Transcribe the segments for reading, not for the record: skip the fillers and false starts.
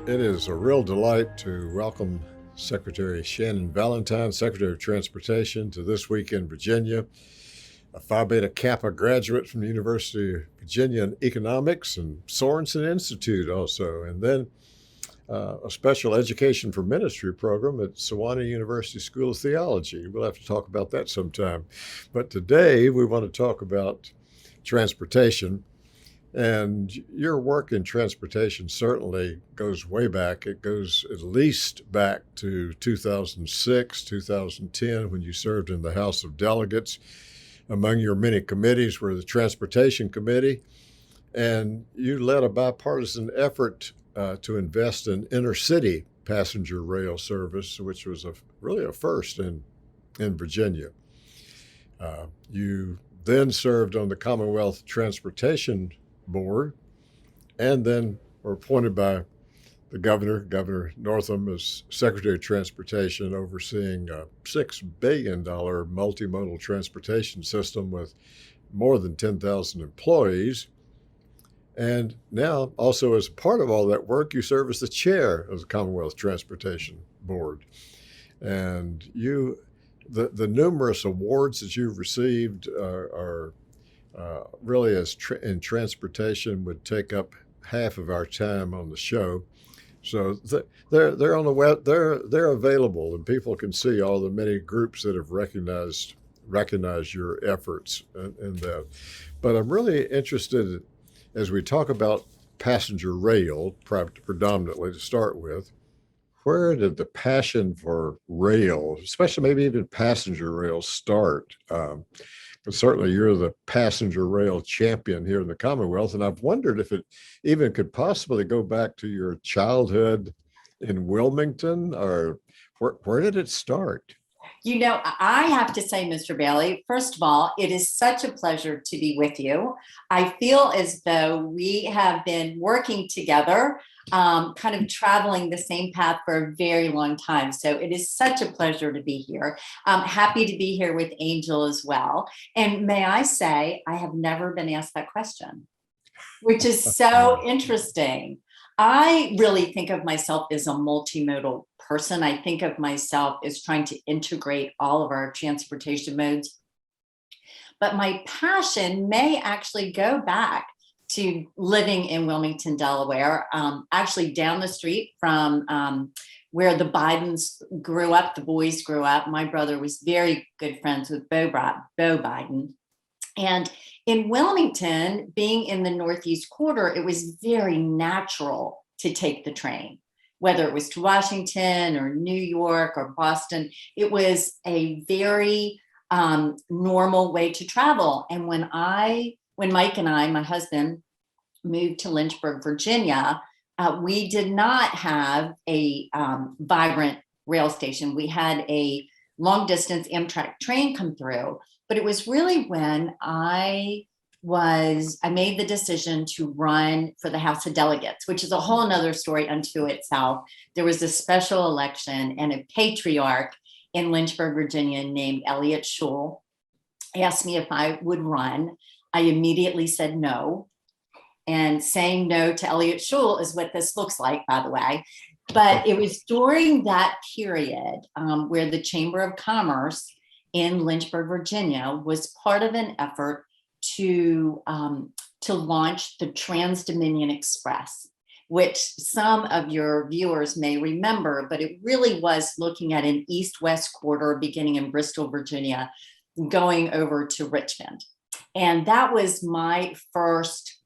It is a real delight to welcome Secretary Shannon Valentine, Secretary of Transportation, to This Week in Virginia, a Phi Beta Kappa graduate from the University of Virginia in economics and Sorensen Institute also, and then a special education for ministry program at Sewanee University School of Theology. We'll have to talk about that sometime. But today we want to talk about transportation. And your work in transportation certainly goes way back. It goes at least back to 2006, 2010, when you served in the House of Delegates. Among your many committees were the Transportation Committee, and you led a bipartisan effort to invest in inner-city passenger rail service, which was really a first in Virginia. You then served on the Commonwealth Transportation Board, and then were appointed by the Governor Northam, as Secretary of Transportation, overseeing a $6 billion multimodal transportation system with more than 10,000 employees. And now, also as part of all that work, you serve as the chair of the Commonwealth Transportation Board. And the numerous awards that you've received are really, in transportation, would take up half of our time on the show. So they're on the web. They're available, and people can see all the many groups that have recognized your efforts in that. But I'm really interested, as we talk about passenger rail, predominantly to start with, where did the passion for rail, especially maybe even passenger rail, start? But certainly you're the passenger rail champion here in the Commonwealth, and I've wondered if it even could possibly go back to your childhood in Wilmington, or where did it start? I have to say, Mr. Bailey, first of all, it is such a pleasure to be with you. I feel as though we have been working together, kind of traveling the same path for a very long time. So it is such a pleasure to be here. I'm happy to be here with Angel as well. And may I say, I have never been asked that question, which is so interesting. I really think of myself as a multimodal person. I think of myself as trying to integrate all of our transportation modes. But my passion may actually go back to living in Wilmington, Delaware, actually down the street from where the Bidens grew up, the boys grew up. My brother was very good friends with Bo Biden. And in Wilmington, being in the Northeast Quarter, it was very natural to take the train, whether it was to Washington or New York or Boston. It was a very normal way to travel. And when Mike and I, my husband, moved to Lynchburg, Virginia, we did not have a vibrant rail station. We had a long distance Amtrak train come through. But it was really when I made the decision to run for the House of Delegates, which is a whole nother story unto itself. There was a special election, and a patriarch in Lynchburg, Virginia, named Elliot Schul asked me if I would run. I immediately said no. And saying no to Elliot Schul is what this looks like, by the way. But it was during that period where the Chamber of Commerce in Lynchburg, Virginia, was part of an effort to launch the Trans-Dominion Express, which some of your viewers may remember, but it really was looking at an east-west corridor beginning in Bristol, Virginia, going over to Richmond. And that was my first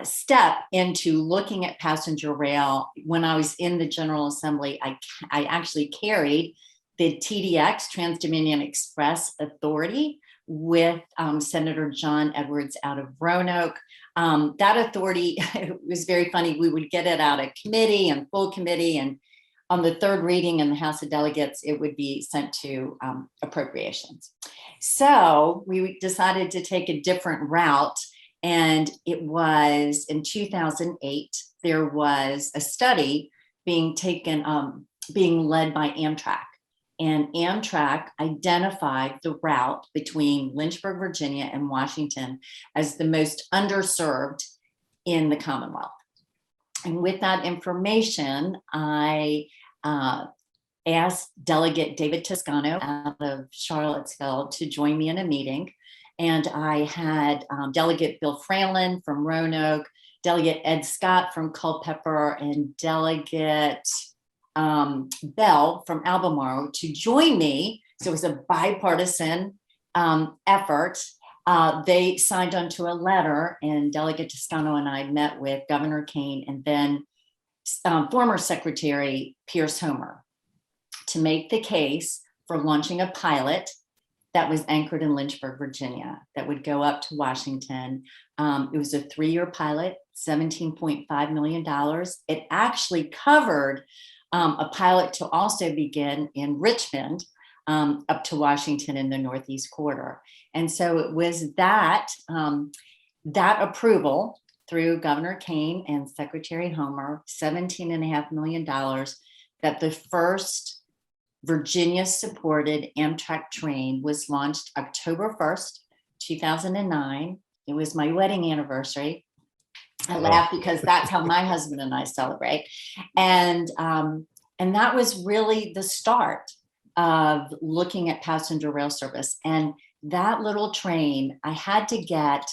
step into looking at passenger rail. When I was in the General Assembly, I actually carried the TDX, Trans-Dominion Express Authority, with Senator John Edwards out of Roanoke. That authority, it was very funny. We would get it out of committee and full committee, and on the third reading in the House of Delegates, it would be sent to appropriations. So we decided to take a different route, and it was in 2008, there was a study being led by Amtrak. And Amtrak identified the route between Lynchburg, Virginia, and Washington as the most underserved in the Commonwealth. And with that information, I asked Delegate David Toscano out of Charlottesville to join me in a meeting. And I had Delegate Bill Franlin from Roanoke, Delegate Ed Scott from Culpeper, and Delegate Bell from Albemarle to join me. So it was a bipartisan effort. They signed onto a letter, and Delegate Toscano and I met with Governor Kane and then former Secretary Pierce Homer to make the case for launching a pilot that was anchored in Lynchburg, Virginia, that would go up to Washington. It was a 3-year pilot, $17.5 million. It actually covered a pilot to also begin in Richmond up to Washington in the Northeast Corridor. And so it was that approval through Governor Kane and Secretary Homer, $17.5 million, that the first Virginia-supported Amtrak train was launched October 1st, 2009. It was my wedding anniversary. I laugh because that's how my husband and I celebrate. And that was really the start of looking at passenger rail service. And that little train, I had to get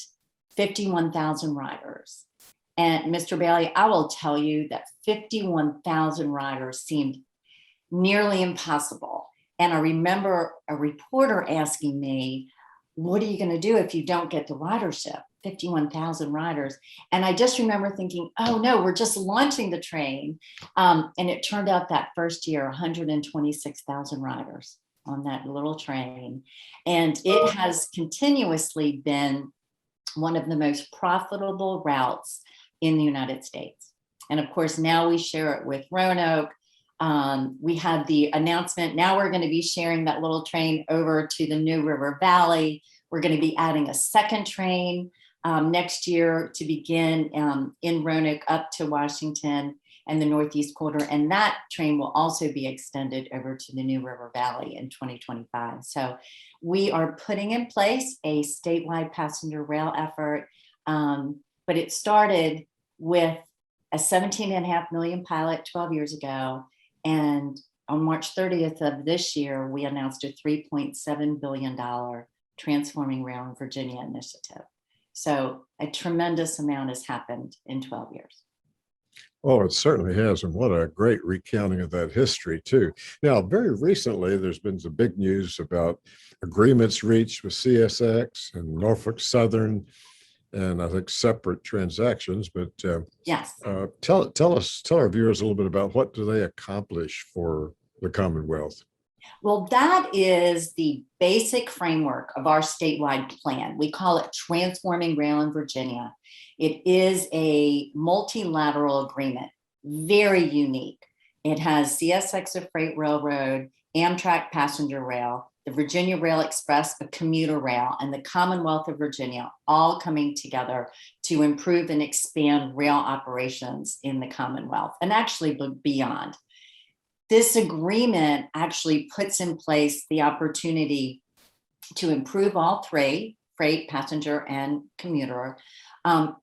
51,000 riders. And Mr. Bailey, I will tell you that 51,000 riders seemed nearly impossible. And I remember a reporter asking me, what are you going to do if you don't get the ridership? 51,000 riders. And I just remember thinking, oh no, we're just launching the train. And it turned out that first year, 126,000 riders on that little train. And it has continuously been one of the most profitable routes in the United States. And of course, now we share it with Roanoke. We had the announcement, now we're going to be sharing that little train over to the New River Valley. We're going to be adding a second train next year to begin in Roanoke up to Washington and the Northeast Corridor. And that train will also be extended over to the New River Valley in 2025. So we are putting in place a statewide passenger rail effort, but it started with a 17.5 million pilot 12 years ago. And on March 30th of this year, we announced a $3.7 billion Transforming Rail in Virginia initiative. So a tremendous amount has happened in 12 years. Oh, it certainly has. And what a great recounting of that history, too. Now, very recently, there's been some big news about agreements reached with CSX and Norfolk Southern, and I think separate transactions. But yes, tell our viewers a little bit about what do they accomplish for the Commonwealth. Well, that is the basic framework of our statewide plan. We call it Transforming Rail in Virginia. It is a multilateral agreement, very unique. It has CSX, a freight railroad, Amtrak passenger rail, the Virginia Rail Express, a commuter rail, and the Commonwealth of Virginia all coming together to improve and expand rail operations in the Commonwealth and actually beyond. This agreement actually puts in place the opportunity to improve all three, freight, passenger, and commuter,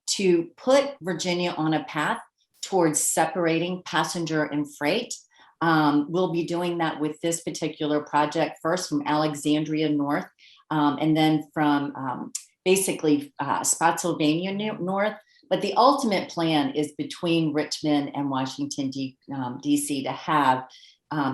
to put Virginia on a path towards separating passenger and freight. We'll be doing that with this particular project, first from Alexandria North, and then from basically Spotsylvania North. But the ultimate plan is between Richmond and Washington, D.C. to have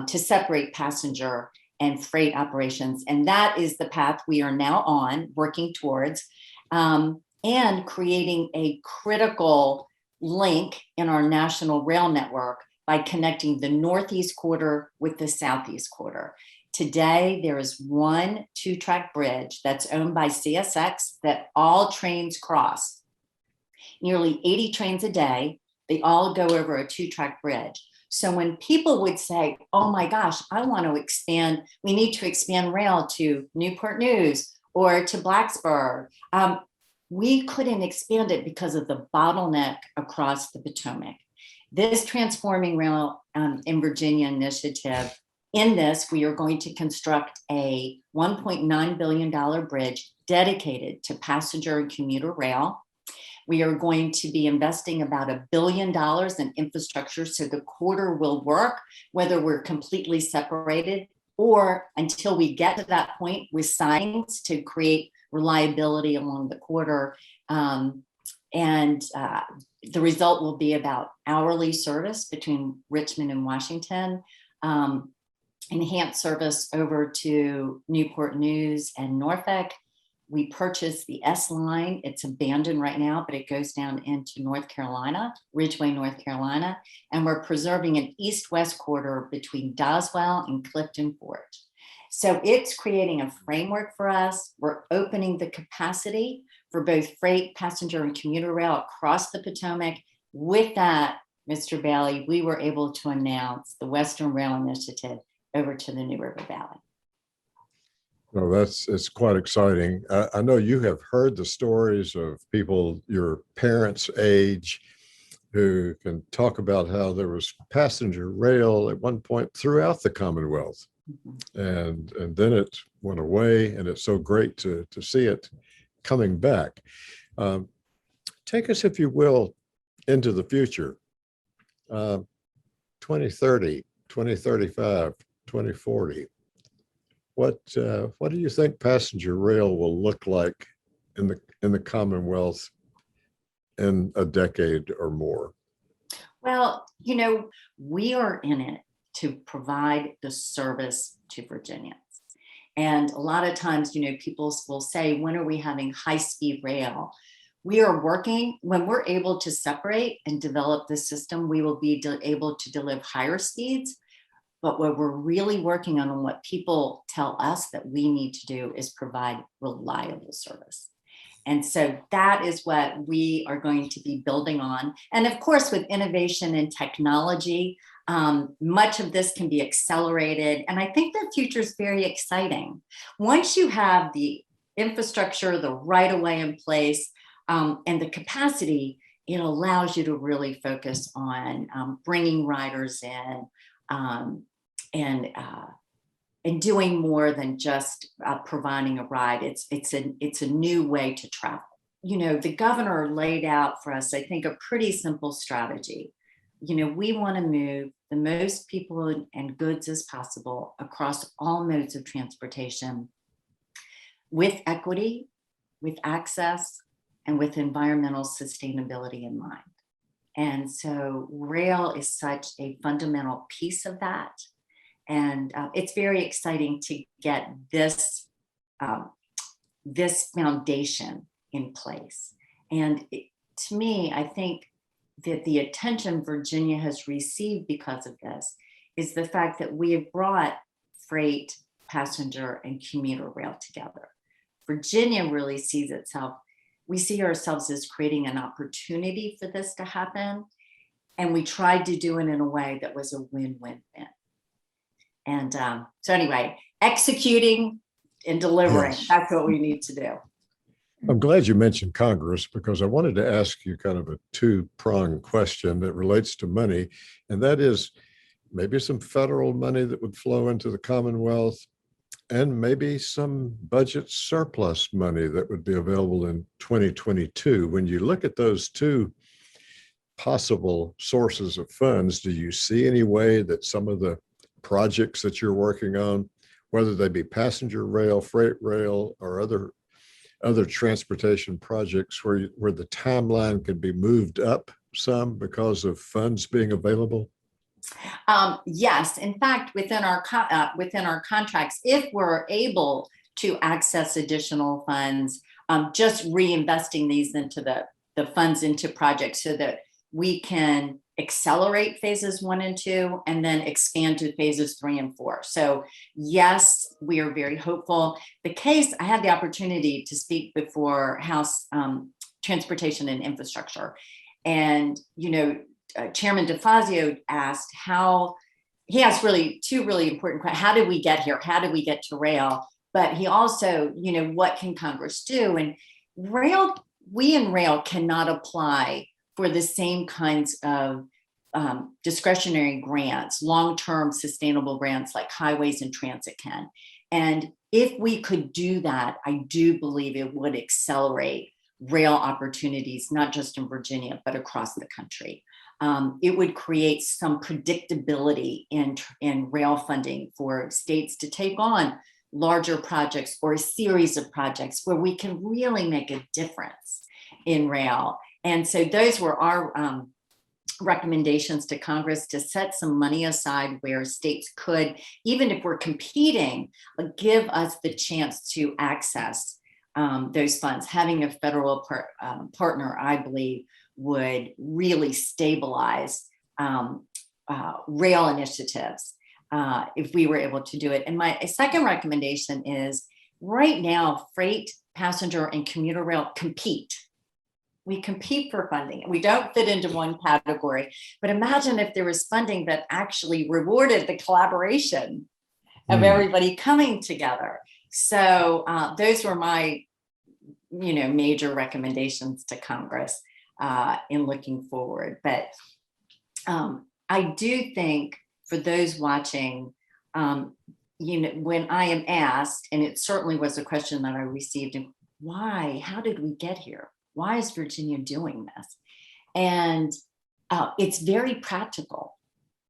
to separate passenger and freight operations. And that is the path we are now on, working towards, and creating a critical link in our national rail network by connecting the Northeast Corridor with the Southeast Corridor. Today, there is one 2-track bridge that's owned by CSX that all trains cross. Nearly 80 trains a day, they all go over a 2-track bridge. So when people would say, oh my gosh, I want to expand, we need to expand rail to Newport News or to Blacksburg, we couldn't expand it because of the bottleneck across the Potomac. This Transforming Rail in Virginia initiative, in this, we are going to construct a $1.9 billion bridge dedicated to passenger and commuter rail. We are going to be investing about $1 billion in infrastructure so the corridor will work, whether we're completely separated or until we get to that point with signs to create reliability along the corridor. The result will be about hourly service between Richmond and Washington, enhanced service over to Newport News and Norfolk. We purchased the S line. It's abandoned right now, but it goes down into North Carolina, Ridgeway, North Carolina. And we're preserving an east-west corridor between Doswell and Clifton Fort. So it's creating a framework for us. We're opening the capacity for both freight, passenger, and commuter rail across the Potomac. With that, Mr. Bailey, we were able to announce the Western Rail Initiative over to the New River Valley. Well, it's quite exciting. I know you have heard the stories of people your parents' age who can talk about how there was passenger rail at one point throughout the Commonwealth. And then it went away, and it's so great to see it coming back. Take us, if you will, into the future. 2030, 2035, 2040. What do you think passenger rail will look like in the Commonwealth in a decade or more? Well, we are in it to provide the service to Virginians. And a lot of times, people will say, when are we having high-speed rail? We are working, when we're able to separate and develop the system, we will be able to deliver higher speeds. But what we're really working on and what people tell us that we need to do is provide reliable service. And so that is what we are going to be building on. And of course, with innovation and technology, much of this can be accelerated. And I think the future is very exciting. Once you have the infrastructure, the right-of-way in place, and the capacity, it allows you to really focus on bringing riders in, and doing more than just providing a ride. It's a new way to travel. The governor laid out for us, I think, a pretty simple strategy. We want to move the most people and goods as possible across all modes of transportation with equity, with access, and with environmental sustainability in mind. And so rail is such a fundamental piece of that. And it's very exciting to get this foundation in place. And to me, I think that the attention Virginia has received because of this is the fact that we have brought freight, passenger, and commuter rail together. Virginia really sees itself, we see ourselves as creating an opportunity for this to happen. And we tried to do it in a way that was a win-win-win. And so anyway, executing and delivering, Yes. That's what we need to do. I'm glad you mentioned Congress, because I wanted to ask you kind of a two-pronged question that relates to money, and that is maybe some federal money that would flow into the Commonwealth, and maybe some budget surplus money that would be available in 2022. When you look at those two possible sources of funds, do you see any way that some of the projects that you're working on, whether they be passenger rail, freight rail, or other transportation projects, where the timeline could be moved up some because of funds being available? Yes, in fact, within our contracts, if we're able to access additional funds, just reinvesting these into the funds into projects so that we can accelerate phases 1 and 2 and then expand to phases 3 and 4. So yes, we are very hopeful. I had the opportunity to speak before House Transportation and Infrastructure, and Chairman DeFazio asked he asked really two really important questions. How did we get here? How did we get to rail? But he also, what can Congress do? And we in rail cannot apply for the same kinds of discretionary grants, long-term sustainable grants like highways and transit can. And if we could do that, I do believe it would accelerate rail opportunities, not just in Virginia, but across the country. It would create some predictability in rail funding for states to take on larger projects or a series of projects where we can really make a difference in rail. And so those were our recommendations to Congress, to set some money aside where states could, even if we're competing, give us the chance to access those funds. Having a federal partner, I believe, would really stabilize rail initiatives if we were able to do it. And my second recommendation is, right now, freight, passenger, and commuter rail compete. We compete for funding. We don't fit into one category, but imagine if there was funding that actually rewarded the collaboration of everybody coming together. So those were my, major recommendations to Congress in looking forward. But I do think, for those watching, when I am asked, and it certainly was a question that I received, why? How did we get here? Why is Virginia doing this? And it's very practical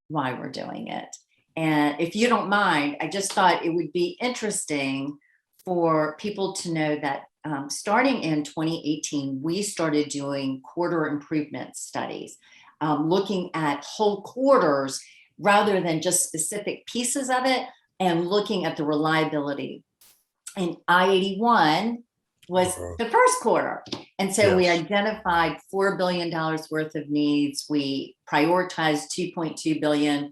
why we're doing it. And if you don't mind, I just thought it would be interesting for people to know that starting in 2018, we started doing quarter improvement studies, looking at whole quarters rather than just specific pieces of it, and looking at the reliability. And I-81 was the first quarter. And so we identified $4 billion worth of needs. We prioritized $2.2 billion.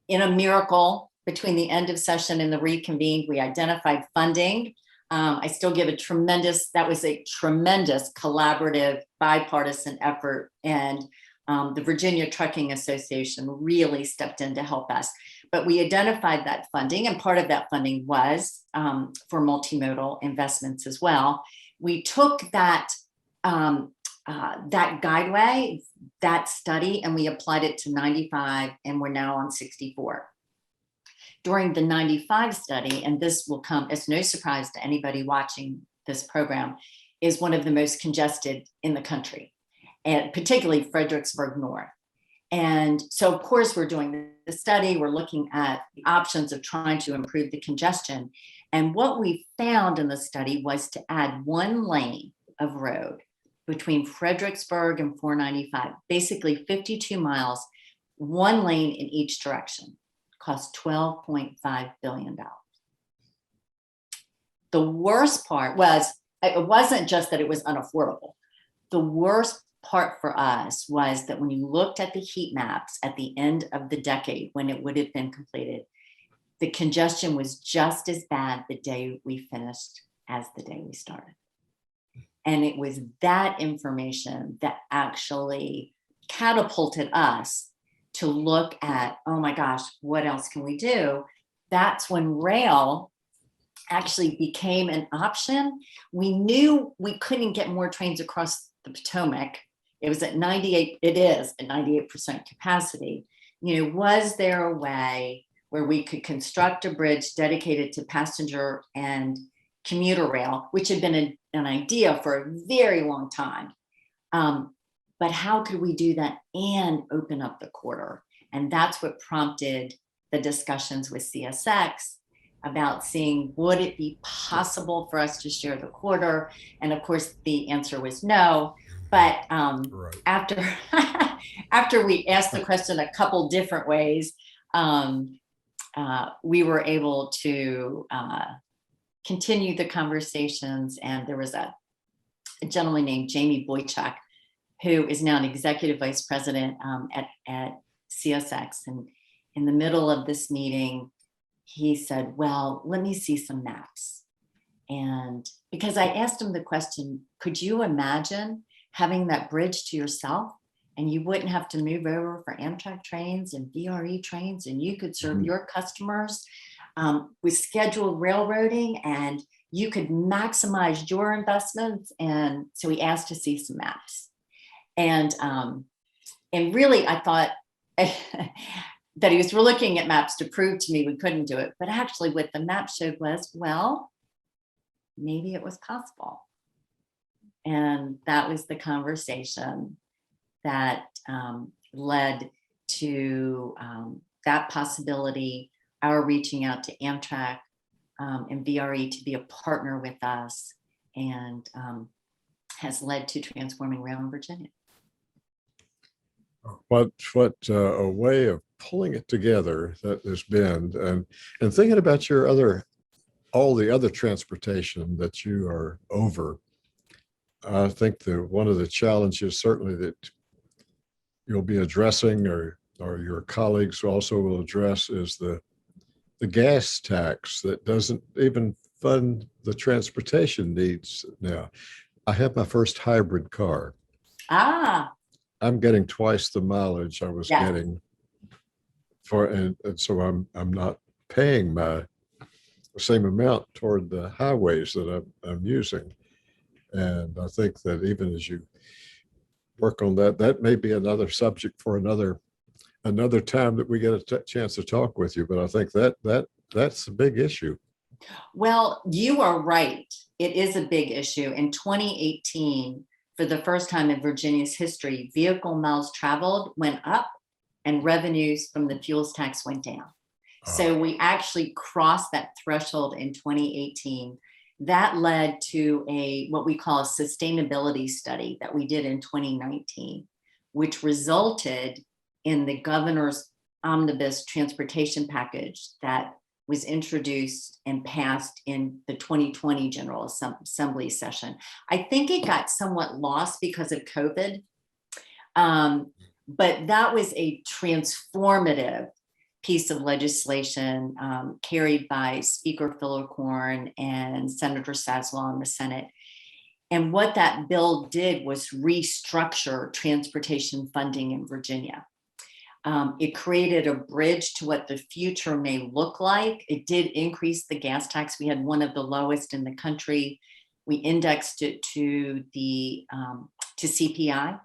In a miracle, between the end of session and the reconvened, we identified funding. I still give that was a tremendous collaborative bipartisan effort. And the Virginia Trucking Association really stepped in to help us. But we identified that funding, and part of that funding was for multimodal investments as well. We took that guideway, that study, and we applied it to 95, and we're now on 64. During the 95 study, and this will come as no surprise to anybody watching this program, is one of the most congested in the country, and particularly Fredericksburg North. And so, of course, we're doing the study. We're looking at the options of trying to improve the congestion. And what we found in the study was to add one lane of road between Fredericksburg and 495, basically 52 miles, one lane in each direction, cost $12.5 billion. The worst part was, it wasn't just that it was unaffordable. The worst part for us was that when you looked at the heat maps at the end of the decade, when it would have been completed, the congestion was just as bad the day we finished as the day we started. And it was that information that actually catapulted us to look at, oh my gosh, what else can we do? That's when rail actually became an option. We knew we couldn't get more trains across the Potomac. It was at 98, it is at 98% capacity. Was there a way where we could construct a bridge dedicated to passenger and commuter rail, which had been an idea for a very long time. But how could we do that and open up the quarter? And that's what prompted the discussions with CSX about seeing, would it be possible for us to share the quarter? And of course, the answer was no. But after we asked the question a couple different ways, we were able to continue the conversations. And there was a gentleman named Jamie Boychuk, who is now an executive vice president at CSX. And in the middle of this meeting, he said, well, let me see some maps. And because I asked him the question, could you imagine having that bridge to yourself, and you wouldn't have to move over for Amtrak trains and VRE trains, and you could serve your customers with scheduled railroading, and you could maximize your investments? And so he asked to see some maps. And really, I thought that he was looking at maps to prove to me we couldn't do it. But actually what the map showed was, well, maybe it was possible. And that was the conversation that led to that possibility, our reaching out to Amtrak and VRE to be a partner with us, and has led to transforming rail in Virginia. What a way of pulling it together that has been, and thinking about all the other transportation that you are over. I think that one of the challenges certainly that you'll be addressing, or your colleagues also will address, is the gas tax that doesn't even fund the transportation needs now. I have my first hybrid car. Ah, I'm getting twice the mileage I was yes. getting for, and so I'm not paying the same amount toward the highways that I'm using. And I think that even as you work on that, that may be another subject for another time that we get a chance to talk with you. But I think that's a big issue. Well, you are right. It is a big issue. In 2018, for the first time in Virginia's history, vehicle miles traveled went up and revenues from the fuels tax went down. So we actually crossed that threshold in 2018. That led to what we call a sustainability study that we did in 2019, which resulted in the governor's omnibus transportation package that was introduced and passed in the 2020 General Assembly session. I think it got somewhat lost because of COVID, but that was a transformative piece of legislation carried by Speaker Phillicorn and Senator Saslow in the Senate. And what that bill did was restructure transportation funding in Virginia. It created a bridge to what the future may look like. It did increase the gas tax. We had one of the lowest in the country. We indexed it to CPI.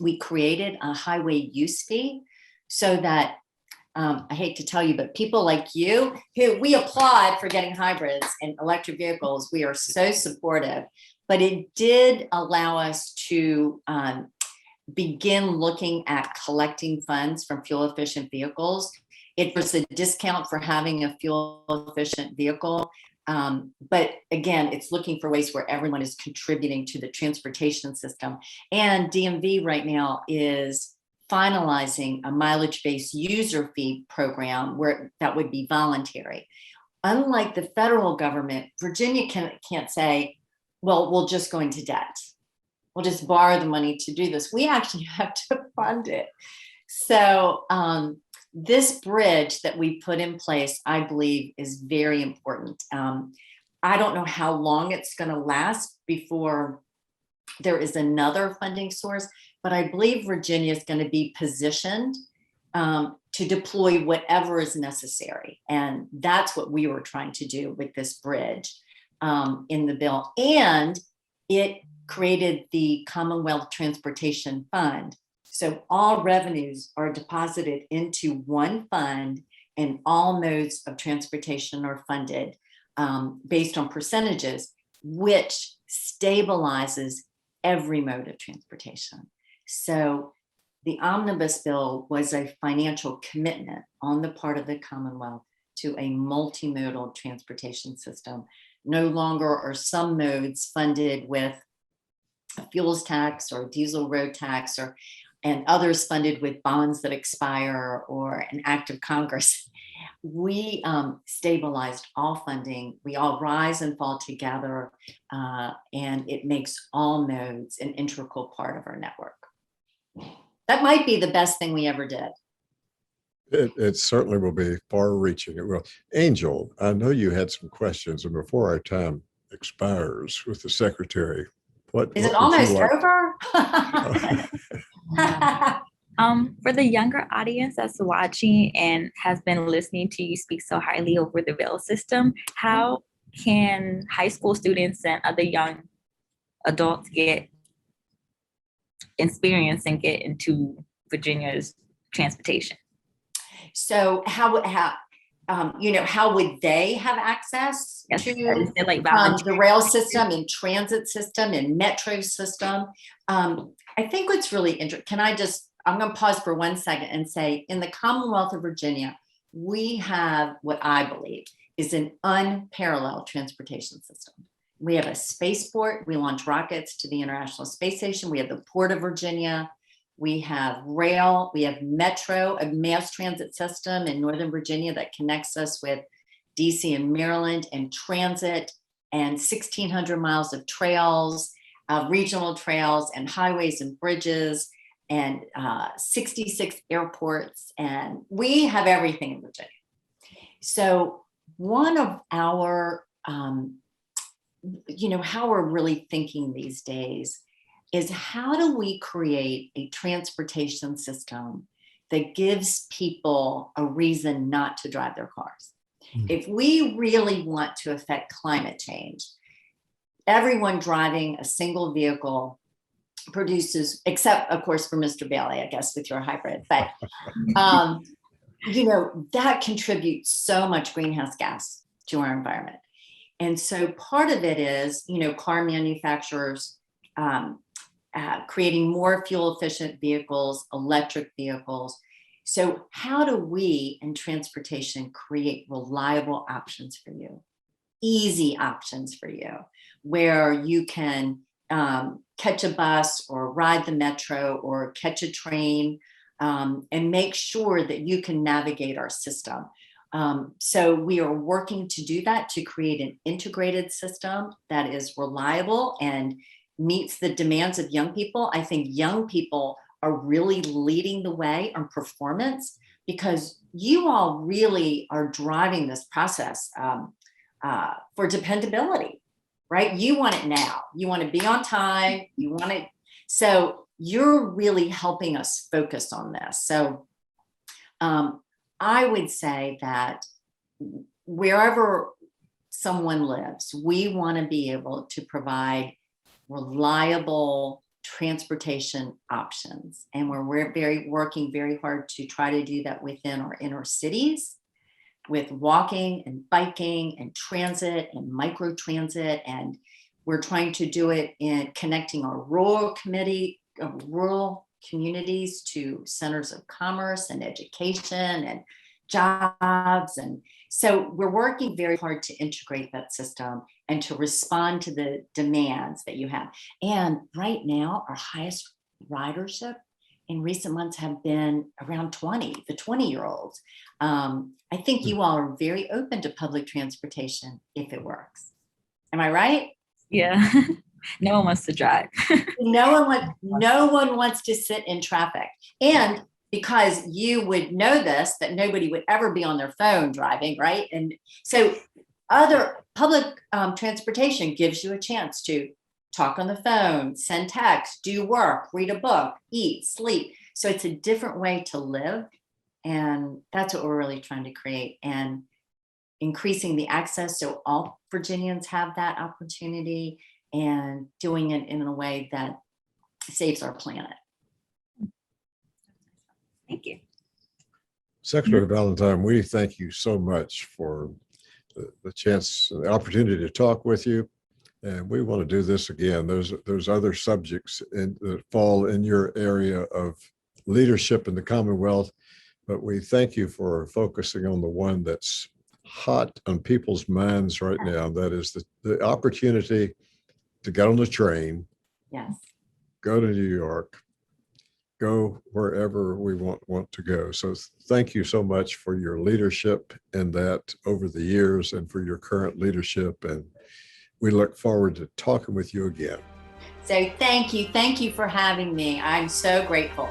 We created a highway use fee so that I hate to tell you, but people like you, who we applaud for getting hybrids and electric vehicles, we are so supportive. But it did allow us to begin looking at collecting funds from fuel efficient vehicles. It was a discount for having a fuel efficient vehicle. But again, it's looking for ways where everyone is contributing to the transportation system. And DMV right now is finalizing a mileage-based user fee program where that would be voluntary. Unlike the federal government, Virginia can't say, well, we'll just go into debt. We'll just borrow the money to do this. We actually have to fund it. So this bridge that we put in place, I believe, is very important. I don't know how long it's going to last before there is another funding source, but I believe Virginia is going to be positioned to deploy whatever is necessary. And that's what we were trying to do with this bridge in the bill. And it created the Commonwealth Transportation Fund. So all revenues are deposited into one fund, and all modes of transportation are funded based on percentages, which stabilizes every mode of transportation. So the omnibus bill was a financial commitment on the part of the Commonwealth to a multimodal transportation system. No longer are some modes funded with a fuels tax or diesel road tax, and others funded with bonds that expire or an act of Congress. We stabilized all funding. We all rise and fall together, and it makes all modes an integral part of our network. That might be the best thing we ever did. It certainly will be far-reaching. It will. Angel, I know you had some questions, and before our time expires with the secretary, what is it almost over? For the younger audience that's watching and has been listening to you speak so highly over the rail system, how can high school students and other young adults get experience and get into Virginia's transportation? So how how would they have access Yes. to Is it like the Valentine? rail system and transit system and metro system? I think what's really interesting, I'm going to pause for 1 second and say, in the Commonwealth of Virginia, we have what I believe is an unparalleled transportation system. We have a spaceport. We launch rockets to the International Space Station. We have the Port of Virginia. We have rail. We have metro, a mass transit system in Northern Virginia that connects us with DC and Maryland, and transit, and 1,600 miles of trails, regional trails, and highways and bridges, and 66 airports. And we have everything in Virginia. So one of our, how we're really thinking these days is, how do we create a transportation system that gives people a reason not to drive their cars? If we really want to affect climate change, everyone driving a single vehicle produces, except of course for Mr. Bailey, I guess, with your hybrid, but that contributes so much greenhouse gas to our environment. And so part of it is, car manufacturers creating more fuel efficient vehicles, electric vehicles. So how do we in transportation create reliable options for you, easy options for you, where you can catch a bus or ride the metro or catch a train, and make sure that you can navigate our system. So we are working to do that, to create an integrated system that is reliable and meets the demands of young people. I think young people are really leading the way on performance, because you all really are driving this process for dependability, right? You want it now. You want to be on time. You want it. So you're really helping us focus on this. So I would say that wherever someone lives, we want to be able to provide reliable transportation options. And we're working very hard to try to do that within our inner cities, with walking and biking and transit and micro transit. And we're trying to do it in connecting our rural communities to centers of commerce and education and jobs. And so we're working very hard to integrate that system and to respond to the demands that you have. And right now, our highest ridership in recent months have been around the 20-year-olds. I think you all are very open to public transportation if it works. Am I right? Yeah. No one wants to drive. No one wants to sit in traffic. And because you would know this, that nobody would ever be on their phone driving, right? And so other public transportation gives you a chance to talk on the phone, send text, do work, read a book, eat, sleep. So it's a different way to live. And that's what we're really trying to create, and increasing the access so all Virginians have that opportunity, and doing it in a way that saves our planet. Thank you. Secretary Valentine, we thank you so much for the chance, the opportunity to talk with you. And we want to do this again. There's other subjects that fall in your area of leadership in the Commonwealth, but we thank you for focusing on the one that's hot on people's minds right now. That is the opportunity to get on the train, Yes. go to New York, go wherever we want to go. So thank you so much for your leadership in that over the years, and for your current leadership. And we look forward to talking with you again. So thank you. Thank you for having me. I'm so grateful.